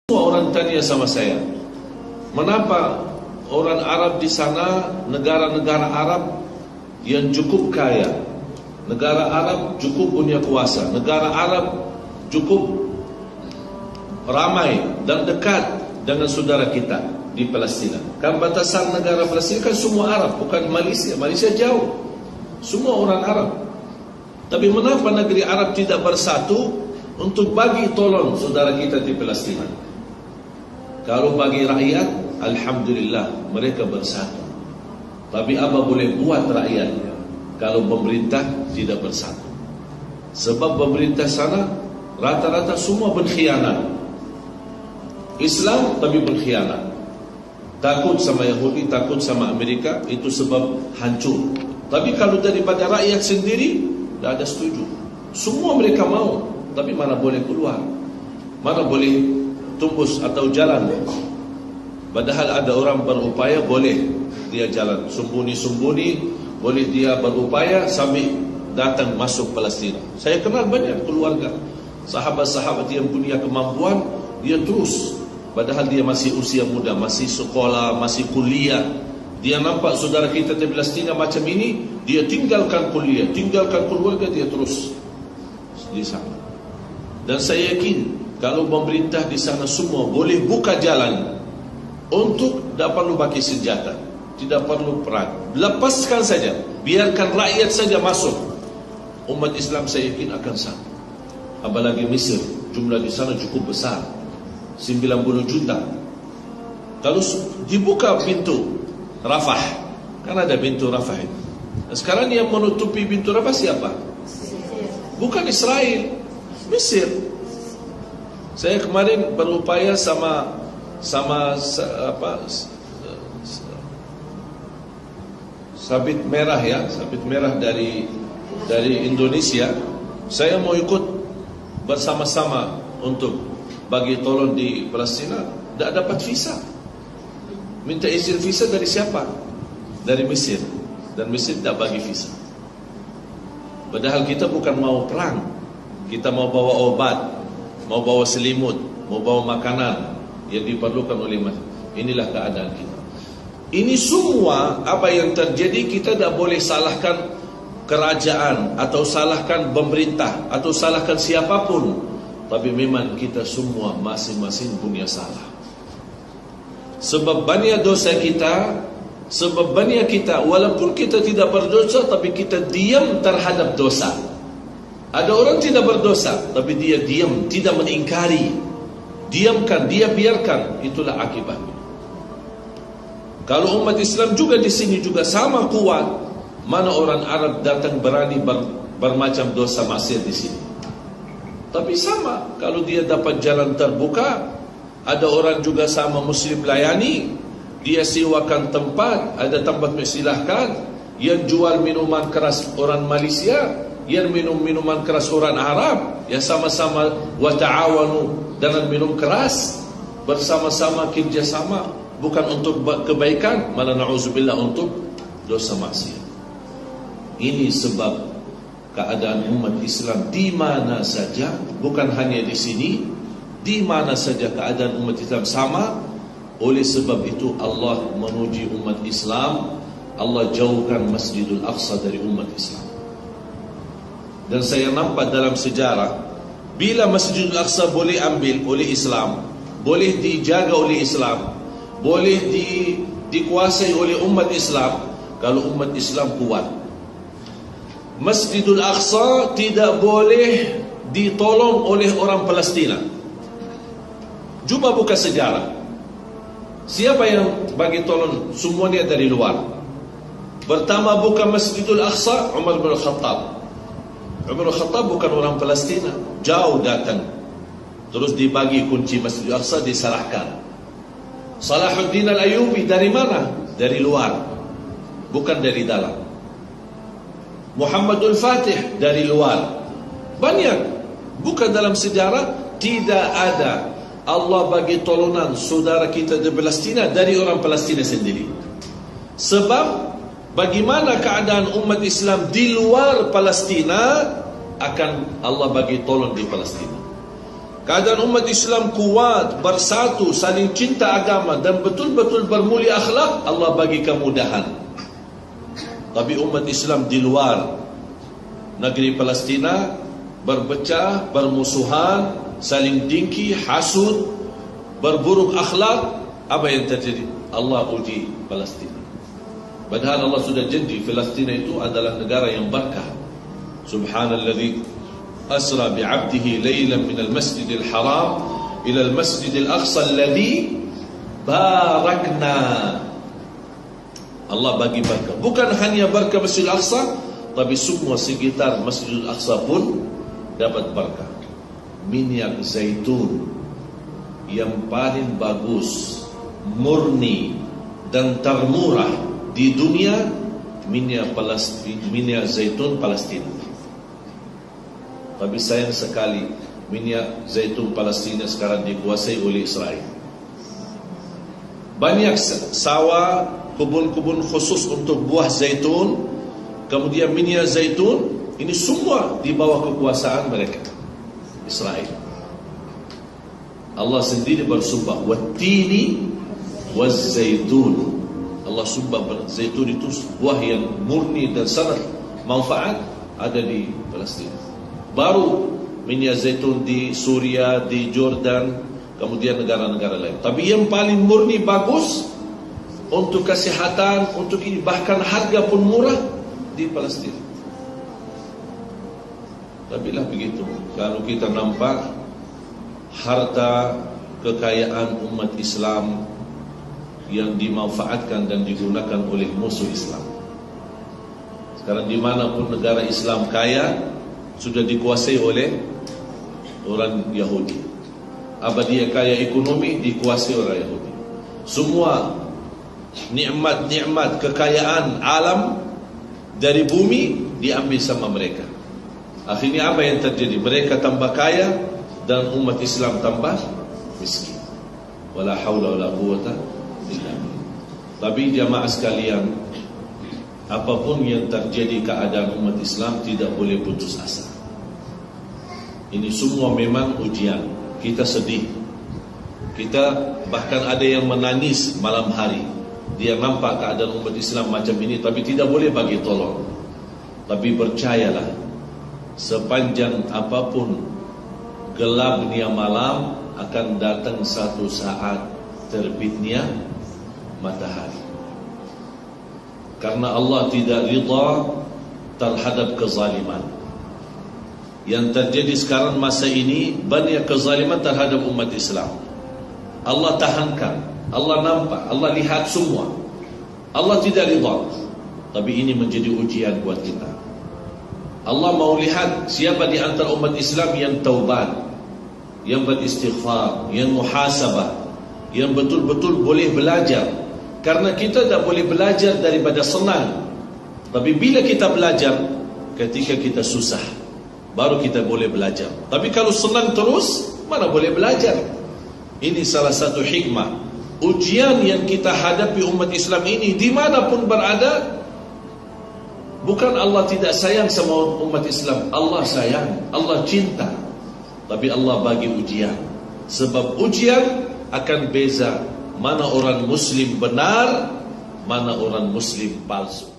Semua orang tanya sama saya, mengapa orang Arab di sana, negara-negara Arab yang cukup kaya, negara Arab cukup punya kuasa, negara Arab cukup ramai dan dekat dengan saudara kita di Palestina. Kan batasan negara Palestina kan semua Arab, bukan Malaysia. Malaysia jauh, semua orang Arab. Tapi mengapa negeri Arab tidak bersatu untuk bagi tolong saudara kita di Palestina? Kalau bagi rakyat, alhamdulillah mereka bersatu. Tapi apa boleh buat rakyat kalau pemerintah tidak bersatu? Sebab pemerintah sana rata-rata semua berkhianat. Islam tapi berkhianat. Takut sama Yahudi, takut sama Amerika, itu sebab hancur. Tapi kalau daripada rakyat sendiri, tidak ada setuju. Semua mereka mau, tapi mana boleh keluar, mana boleh tumbus atau jalan. Padahal ada orang berupaya, boleh dia jalan sembunyi-sembunyi, boleh dia berupaya sambil datang masuk Palestina. Saya kenal banyak keluarga, sahabat-sahabat yang punya kemampuan, dia terus, padahal dia masih usia muda, masih sekolah, masih kuliah. Dia nampak saudara kita di Palestina macam ini, dia tinggalkan kuliah, tinggalkan keluarga, dia terus di sana. Dan saya yakin kalau pemerintah di sana semua boleh buka jalan untuk tidak perlu pakai senjata, tidak perlu perang, lepaskan saja, biarkan rakyat saja masuk, umat Islam saya yakin akan satu. Apalagi Mesir, jumlah di sana cukup besar, 90 juta. Kalau dibuka pintu Rafah, kan ada pintu Rafah itu. Sekarang yang menutupi pintu Rafah siapa? Bukan Israel, Mesir. Saya kemarin berupaya sama sabit merah ya, sabit merah dari Indonesia. Saya mau ikut bersama-sama untuk bagi tolong di Palestina, tidak dapat visa. Minta izin visa dari siapa? Dari Mesir. Dan Mesir tidak bagi visa. Padahal kita bukan mau perang, kita mau bawa obat, mau bawa selimut, mau bawa makanan yang diperlukan oleh masyarakat. Inilah keadaan kita. Ini semua apa yang terjadi, kita tidak boleh salahkan kerajaan atau salahkan pemerintah atau salahkan siapapun. Tapi memang kita semua masing-masing punya salah. Sebab banyak dosa kita, sebab banyak kita, walaupun kita tidak berdosa, tapi kita diam terhadap dosa. Ada orang tidak berdosa, tapi dia diam, tidak mengingkari, diamkan, dia biarkan. Itulah akibatnya. Kalau umat Islam juga di sini juga sama kuat, mana orang Arab datang berani bermacam dosa maksiat di sini. Tapi sama, kalau dia dapat jalan terbuka, ada orang juga sama Muslim layani, dia sewakan tempat, ada tempat silahkan. Yang jual minuman keras orang Malaysia, yang minum minuman keras orang Arab, ya sama-sama wa ta'awanu dengan minum keras, bersama-sama kerjasama, bukan untuk kebaikan, malah na'udzubillah untuk dosa maksiat. Ini sebab keadaan umat Islam di mana saja, bukan hanya di sini, di mana saja keadaan umat Islam sama. Oleh sebab itu Allah memuji umat Islam, Allah jauhkan Masjidul Aqsa dari umat Islam. Dan saya nampak dalam sejarah, bila Masjidul Aqsa boleh ambil oleh Islam, boleh dijaga oleh Islam, boleh dikuasai oleh umat Islam, kalau umat Islam kuat. Masjidul Aqsa tidak boleh ditolong oleh orang Palestina. Cuba buka sejarah. Siapa yang bagi tolong? Semuanya dari luar. Pertama buka Masjidul Aqsa, Umar bin Khattab. Umar bin Khattab bukan orang Palestina, jauh datang. Terus dibagi kunci Masjidul Aqsa, diserahkan. Salahuddin Al-Ayyubi dari mana? Dari luar, bukan dari dalam. Muhammadul Fatih dari luar. Banyak. Bukan dalam sejarah, tidak ada Allah bagi tolongan saudara kita di Palestina dari orang Palestina sendiri. Sebab bagaimana keadaan umat Islam di luar Palestina, akan Allah bagi tolong di Palestina. keadaan umat Islam kuat, bersatu, saling cinta agama dan betul-betul bermulia akhlak, Allah bagi kemudahan. Tapi umat Islam di luar negeri Palestina berpecah, bermusuhan, saling dengki, hasud, berburuk akhlak. Apa yang terjadi? Allah uji Palestina. Padahal Allah sudah janji Palestina itu adalah negara yang berkah. Subhanalladzi أسرى بعبده ليلا من المسجد الحرام إلى المسجد الأقصى الذي باركنا. Allah bagi berkah. Bukan hanya berkah Masjidil Aqsa, tapi semua sekitar Masjidil Aqsa pun dapat berkah. Minyak zaitun yang paling bagus, murni dan termurah di dunia, minyak zaitun Palestina. Tapi sayang sekali minyak zaitun Palestina sekarang dikuasai oleh Israel. Banyak sawah, kebun-kebun khusus untuk buah zaitun, kemudian minyak zaitun, ini semua di bawah kekuasaan mereka, Israel. Allah sendiri bersumpah, wattini wazzaitun. Allah sumpah zaitun itu buah yang murni dan sangat manfaat ada di Palestina. Baru minyak zaitun di Suria, di Jordan, kemudian negara-negara lain. Tapi yang paling murni bagus untuk kesehatan, untuk ini, bahkan harga pun murah di Palestina. Tapi lah begitu. Kalau kita nampak harta kekayaan umat Islam yang dimanfaatkan dan digunakan oleh musuh Islam. Sekarang dimanapun negara Islam kaya, sudah dikuasai oleh orang Yahudi. Apa dia kaya ekonomi, dikuasai oleh Yahudi. Semua nikmat-nikmat kekayaan alam dari bumi diambil sama mereka. Akhirnya apa yang terjadi? Mereka tambah kaya dan umat Islam tambah miskin. Wala haula wala quwata illa billah. Tapi jamaah sekalian, apapun yang terjadi keadaan umat Islam tidak boleh putus asa. Ini semua memang ujian. Kita sedih. Kita bahkan ada yang menangis malam hari. Dia nampak keadaan umat Islam macam ini, tapi tidak boleh bagi tolong. Tapi percayalah, sepanjang apapun gelapnya malam, akan datang satu saat terbitnya matahari. Karena Allah tidak ridha terhadap kezaliman. Yang terjadi sekarang masa ini, banyak kezaliman terhadap umat Islam. Allah tahankan, Allah nampak, Allah lihat semua. Allah tidak ridha. Tapi ini menjadi ujian buat kita. Allah mau lihat siapa di antara umat Islam yang taubat, yang beristighfar, yang muhasabah, yang betul-betul boleh belajar. Karena kita tak boleh belajar daripada senang. Tapi bila kita belajar, ketika kita susah, baru kita boleh belajar. Tapi kalau senang terus, mana boleh belajar? Ini salah satu hikmah. Ujian yang kita hadapi umat Islam ini, dimanapun berada, bukan Allah tidak sayang sama umat Islam. Allah sayang, Allah cinta. Tapi Allah bagi ujian. Sebab ujian akan beza mana orang Muslim benar, mana orang Muslim palsu.